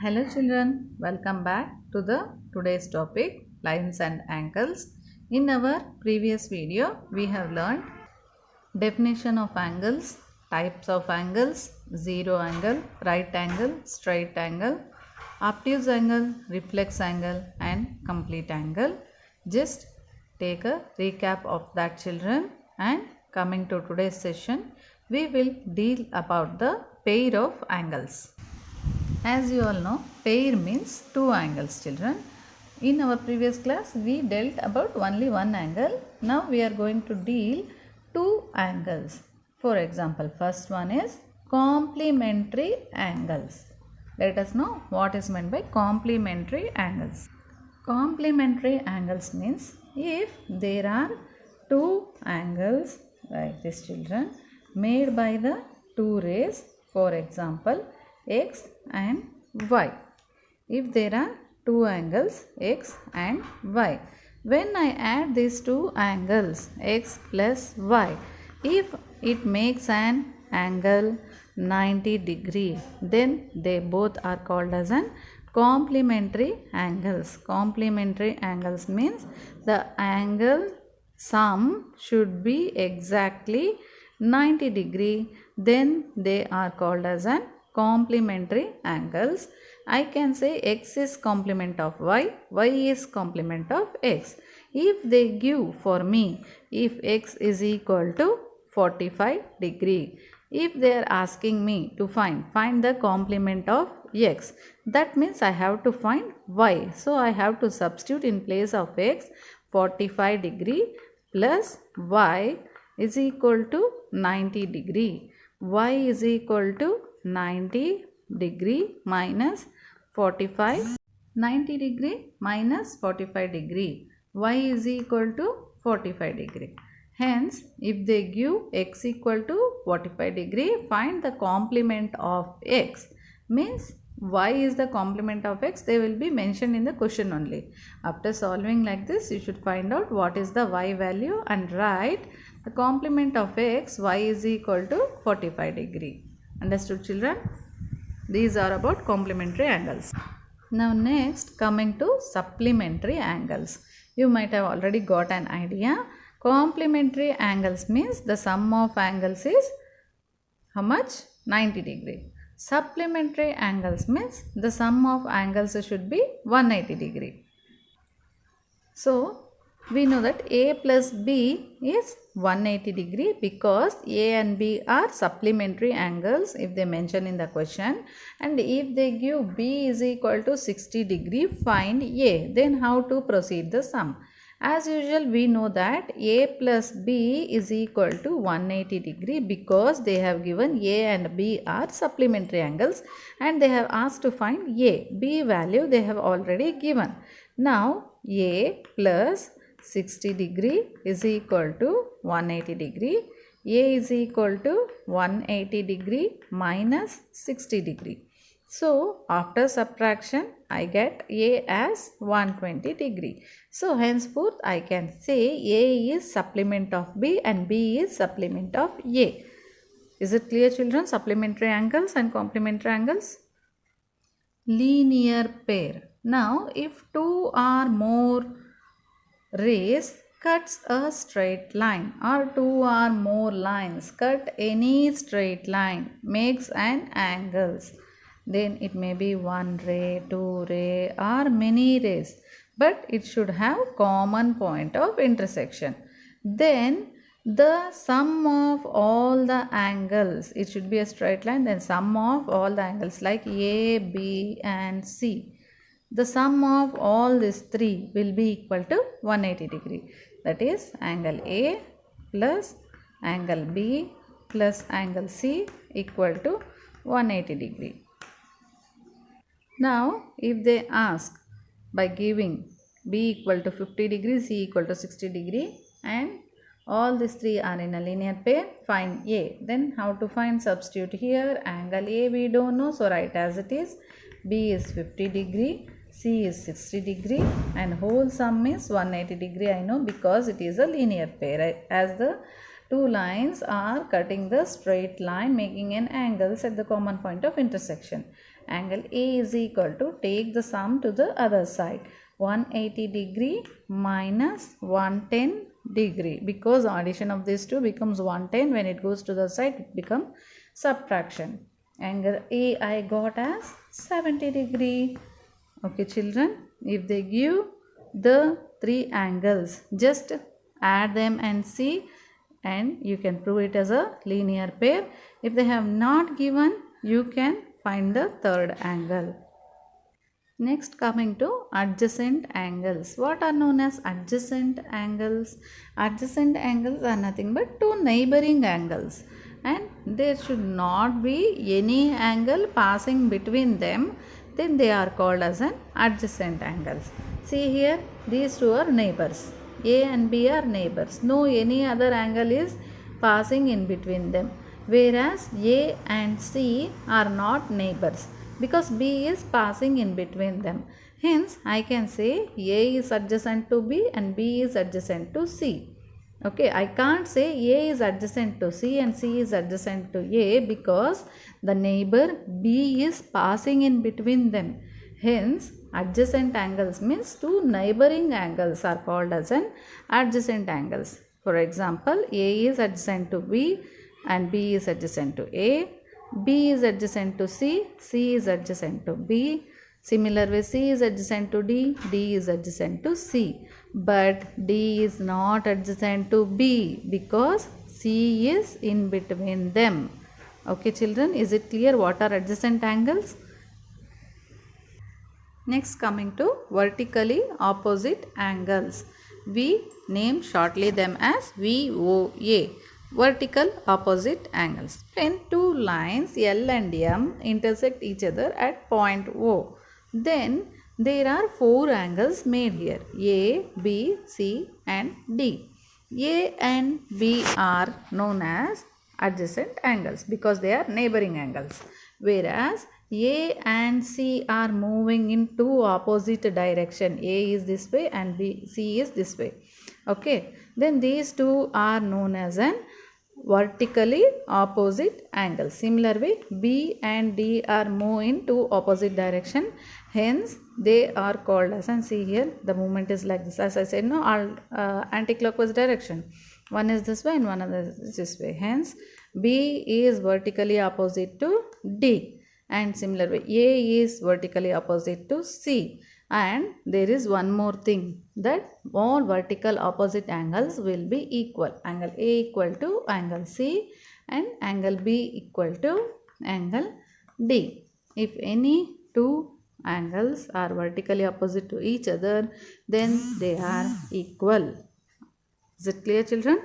Hello children, welcome back to the today's topic lines and angles. In our previous video we have learned definition of angles, types of angles, zero angle, right angle, straight angle, obtuse angle, reflex angle and complete angle. Just take a recap of that children, and coming to today's session we will deal about the pair of angles. As you all know, pair means two angles children. In our previous class we dealt about only one angle. Now we are going to deal two angles. For example, first one is complementary angles. Let us know what is meant by complementary angles. Complementary angles means if there are two angles like this children made by the two rays, for example x and y. If there are two angles x and y, when I add these two angles x plus y, if it makes an angle 90 degree, then they both are called as an complementary angles. Complementary angles means the angle sum should be exactly 90 degree, then they are called as an complementary angles. I can say x is complement of y, y is complement of x. If they give for me, if x is equal to 45 degree, if they are asking me to find the complement of x, that means I have to find y. So I have to substitute in place of x 45 degree plus y is equal to 90 degree. Y is equal to 90 degree minus 45. 90 degree minus 45 degree. Y is equal to 45 degree. Hence, if they give x equal to 45 degree, find the complement of x. Means y is the complement of x, they will be mentioned in the question only. After solving like this, you should find out what is the y value and write the complement of x, y is equal to 45 degree. Understood children? These are about complementary angles. Now next, coming to supplementary angles. You might have already got an idea. Complementary angles means the sum of angles is how much? 90 degree. Supplementary angles means the sum of angles should be 180 degree. So we know that A plus B is 180 degree because A and B are supplementary angles if they mention in the question, and if they give B is equal to 60 degree, find A. Then how to proceed the sum? As usual, we know that A plus B is equal to 180 degree because they have given A and B are supplementary angles and they have asked to find A. B value they have already given. Now A plus 60 degree is equal to 180 degree. A is equal to 180 degree minus 60 degree. So after subtraction I get A as 120 degree. So henceforth I can say A is supplement of B and B is supplement of A. Is it clear children? Supplementary angles and complementary angles. Linear pair. Now if two or more rays cuts a straight line or two or more lines cut any straight line makes an angles, then it may be one ray, two ray or many rays, but it should have common point of intersection. Then the sum of all the angles, it should be a straight line, then sum of all the angles like A, B and C, the sum of all these three will be equal to 180 degree. That is angle A plus angle B plus angle C equal to 180 degree. Now if they ask by giving B equal to 50 degree, C equal to 60 degree and all these three are in a linear pair, find A. Then how to find? Substitute here. Angle A we don't know, so write as it is. B is 50 degree, C is 60 degree and whole sum is 180 degree. I know because it is a linear pair, as the two lines are cutting the straight line making an angles at the common point of intersection. angle A is equal to, take the sum to the other side, 180 degree minus 110 degree, because addition of these two becomes 110. When it goes to the side, it becomes subtraction. Angle A I got as 70 degree. Okay children, if they give the three angles, just add them and see, and you can prove it as a linear pair. If they have not given, you can find the third angle. Next, coming to adjacent angles. What are known as adjacent angles? Adjacent angles are nothing but two neighboring angles, and there should not be any angle passing between them. Then they are called as an adjacent angles. See here, these two are neighbors. A and B are neighbors. No any other angle is passing in between them. Whereas A and C are not neighbors, because B is passing in between them. Hence, I can say A is adjacent to B and B is adjacent to C. Okay, I can't say A is adjacent to C and C is adjacent to A, because the neighbor B is passing in between them. Hence, adjacent angles means two neighboring angles are called as an adjacent angles. For example, A is adjacent to B and B is adjacent to A. B is adjacent to C, C is adjacent to B. Similar way, C is adjacent to D, D is adjacent to C. But D is not adjacent to B, because C is in between them. Okay children, is it clear what are adjacent angles? Next, coming to vertically opposite angles. We name shortly them as VOA. Vertical opposite angles. When two lines L and M intersect each other at point O, then there are four angles made here: A, B, C and D. A and B are known as adjacent angles because they are neighboring angles, whereas A and C are moving in two opposite direction. A is this way and C is this way. Okay, then these two are known as an vertically opposite angles. Similar way, B and D are moving in two opposite direction. Hence, they are called as, and see here, the movement is like this. As I said, no, all anti-clockwise direction. One is this way and one is this way. Hence, B is vertically opposite to D. And similar way, A is vertically opposite to C. And there is one more thing, that all vertical opposite angles will be equal. Angle A equal to angle C and angle B equal to angle D. If any two angles are vertically opposite to each other, then they are equal. Is it clear children?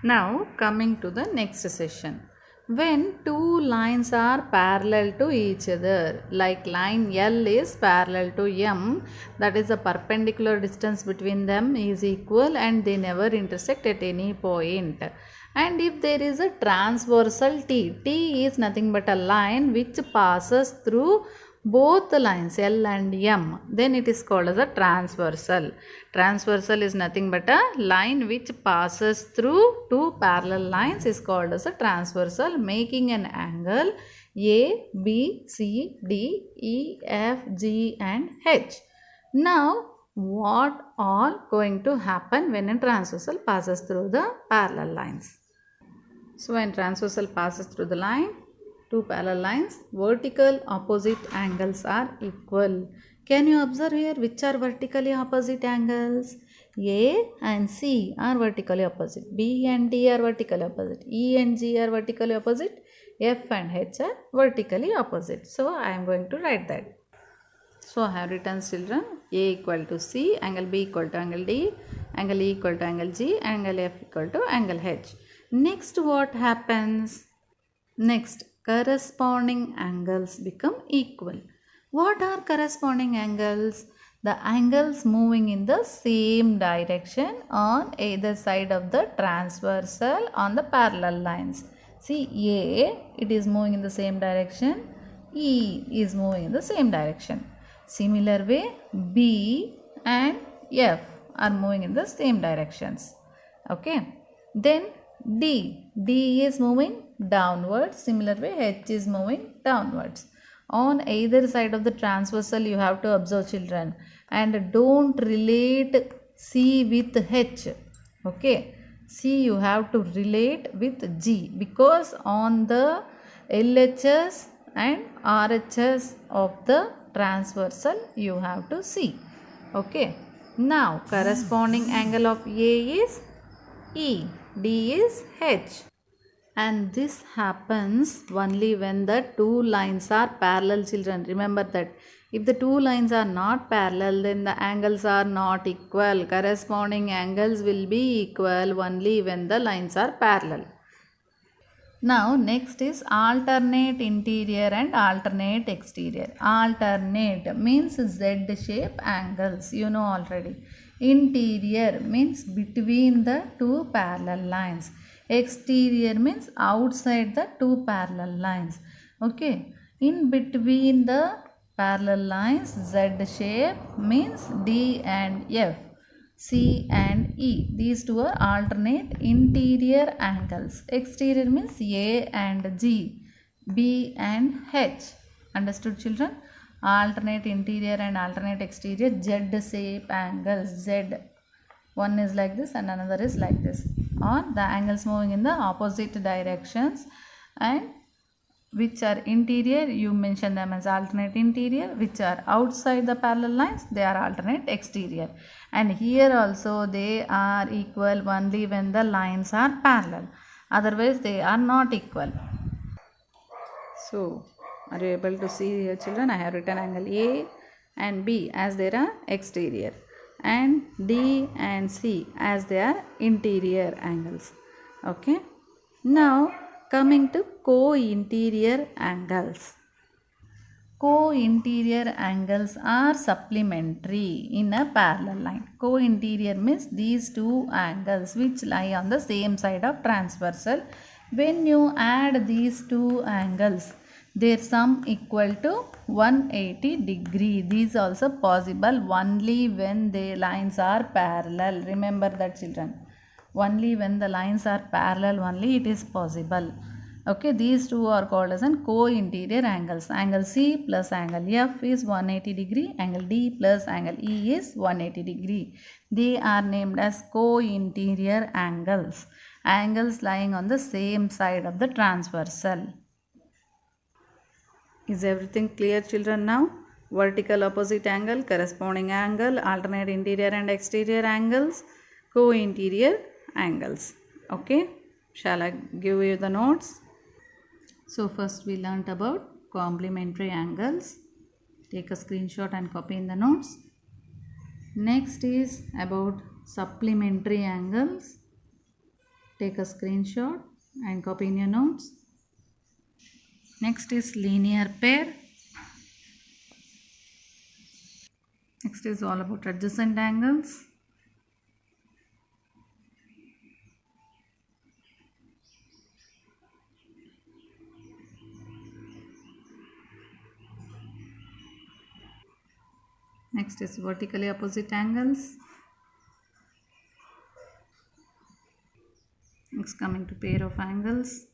Now coming to the next session. When two lines are parallel to each other, like line L is parallel to M, that is the perpendicular distance between them is equal and they never intersect at any point. And if there is a transversal T, T is nothing but a line which passes through both the lines L and M, then it is called as a transversal. Transversal is nothing but a line which passes through two parallel lines is called as a transversal, making an angle A, B, C, D, E, F, G and H. Now, what all going to happen when a transversal passes through the parallel lines? So, when transversal passes through the line, two parallel lines, vertical opposite angles are equal. Can you observe here which are vertically opposite angles? A and C are vertically opposite. B and D are vertically opposite. E and G are vertically opposite. F and H are vertically opposite. So, I am going to write that. So, I have written children, A equal to C, angle B equal to angle D, angle E equal to angle G, angle F equal to angle H. Next, what happens? Next, corresponding angles become equal. What are corresponding angles? The angles moving in the same direction on either side of the transversal on the parallel lines. See, A, it is moving in the same direction. E is moving in the same direction. Similar way, B and F are moving in the same directions. Okay. Then D is moving downwards. Similar way, H is moving downwards. on either side of the transversal you have to observe, children, and don't relate C with H. Okay, C you have to relate with G, because on the LHS and RHS of the transversal you have to see. Okay, now corresponding angle of A is E, D is H, and this happens only when the two lines are parallel, children. Remember that if the two lines are not parallel, then the angles are not equal. Corresponding angles will be equal only when the lines are parallel. Now next is alternate interior and alternate exterior. Alternate means Z shape angles, you know already. Interior means between the two parallel lines. Exterior means outside the two parallel lines. Okay, in between the parallel lines, Z shape means D and F, C and E. These two are alternate interior angles. Exterior means A and G, B and H. Understood, children? Alternate interior and alternate exterior Z shape angles. Z, one is like this and another is like this, or the angles moving in the opposite directions, and which are interior you mention them as alternate interior, which are outside the parallel lines they are alternate exterior. And here also they are equal only when the lines are parallel, otherwise they are not equal. So are you able to see here, children? I have written angle A and B as they are exterior, and D and C as they are interior angles. Okay, now coming to co-interior angles. Co-interior angles are supplementary in a parallel line. Co-interior means these two angles which lie on the same side of transversal. When you add these two angles, their sum equal to 180 degree. These also possible only when the lines are parallel. Remember that, children. Only when the lines are parallel only it is possible. Okay, these two are called as an co-interior angles. Angle C plus angle F is 180 degree. Angle D plus angle E is 180 degree. They are named as co-interior angles. Angles lying on the same side of the transversal. Is everything clear, children, now? Vertical opposite angle, corresponding angle, alternate interior and exterior angles, co-interior angles. Okay, shall I give you the notes? So first we learnt about complementary angles. Take a screenshot and copy in the notes. Next is about supplementary angles. Take a screenshot and copy in your notes. Next is linear pair. Next is all about adjacent angles. Next is vertically opposite angles. Next coming to pair of angles.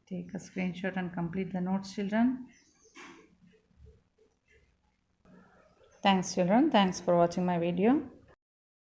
Take a screenshot and complete the notes, children. Thanks, children. Thanks for watching my video.